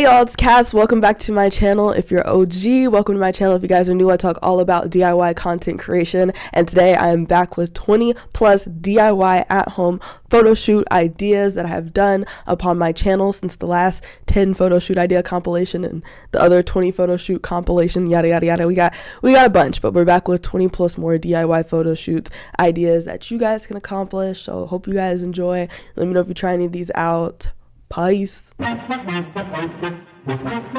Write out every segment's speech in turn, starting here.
Hey y'all, it's Cass. Welcome back to my channel. If you're OG, welcome to my channel. If you guys are new, I talk all about DIY content creation, and today I am back with 20 plus DIY at home photo shoot ideas that I have done upon my channel since the last 10 photo shoot idea compilation and the other 20 photo shoot compilation, yada yada yada. We got a bunch, but we're back with 20 plus more DIY photo shoots ideas that you guys can accomplish. So hope you guys enjoy. Let me know if you try any of these out. Peace.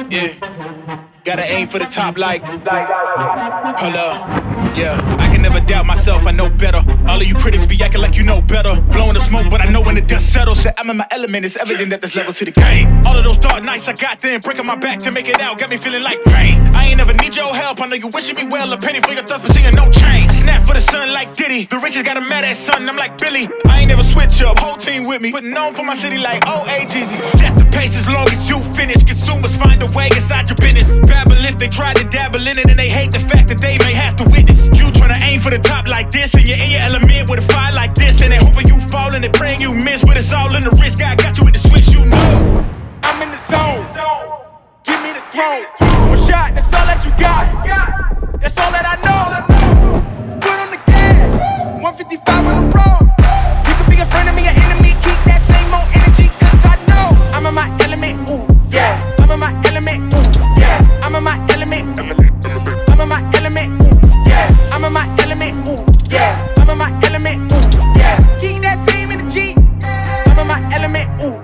Yeah, gotta aim for the top like, hold up. Yeah, I can never doubt myself, I know better. All of you critics be acting like you know better. Blowing the smoke, but I know when the dust settles that I'm in my element. It's evident that there's levels to the game. All of those dark nights I got then, breaking my back to make it out, got me feeling like pain. I ain't never need your help, I know you wishing me well. A penny for your thoughts, but seeing no change. I snap for the sun like Diddy. The riches got a mad ass son, I'm like Billy. I ain't never switch up, whole team with me. Putting on for my city like OAGZ. Set the pace as long as you finish. Consumers find a way inside your business. Babble if they try to dabble in it, and they hate the fact that they may have to witness. You tryna aim for the top like this, and you're in your element with a fire like this, and they hoping you fall and they praying you miss, but it's all in the risk. God got you with the switch, you know. I'm in the zone. Give me the throne. One shot, that's all that you got. That's all that I know. Foot on the gas. 155 on the road. You could be a friend of me, an enemy. Keep that same old energy, cause I know I'm in my element. Ooh, yeah. I'm in my element. Ooh, yeah. I'm in my element. I'm in my element. Ooh, yeah. I'm in my element. Ooh, yeah. I'm in my element. Ooh, yeah. Keep that same energy. I'm in my element. Ooh.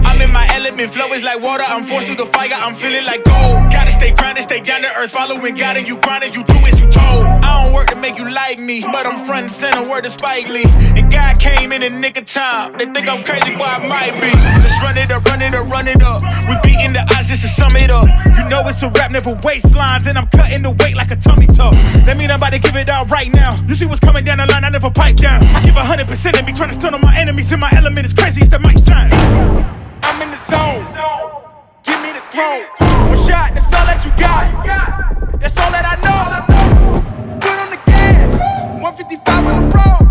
I'm in my element, flow is like water. I'm forced through the fire, I'm feeling like gold. Gotta stay grounded, stay down to earth. Following God and you grinding, you do as you told. I don't work to make you like me, but I'm front and center, word to Spike Lee. And God came in the nick of time. They think I'm crazy, but I might be. Let's run it up, run it up, run it up. We beating the odds just to sum it up. You know it's a rap, never waistlines, and I'm cutting the weight like a tummy tuck. That mean I'm about to give it all right now. You see what's coming down the line, I never pipe down. I give 100% of me, trying to stun on my enemies. In my element, it's crazy as that might sound. I'm in the zone. Give me the throne. One shot, that's all that you got. That's all that I know. Foot on the gas. 155 on the road.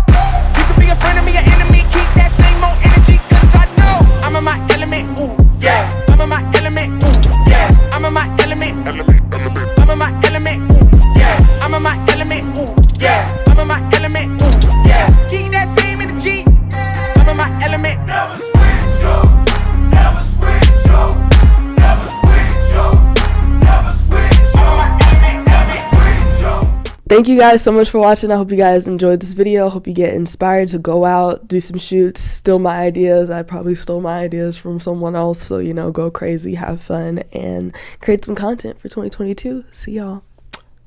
You could be a friend of me, an enemy. Keep that same old energy, cause I know I'm in my element. Ooh, yeah. I'm in my element. Ooh, yeah. I'm in my element. I'm in my element. Ooh, yeah. I'm in my element. Ooh, yeah. I'm in my element. Ooh, yeah. Keep that same energy. I'm in my element. Never switch up. Thank you guys so much for watching. I hope you guys enjoyed this video. Hope you get inspired to go out, do some shoots, steal my ideas. I probably stole my ideas from someone else. So, you know, go crazy, have fun, and create some content for 2022. See y'all.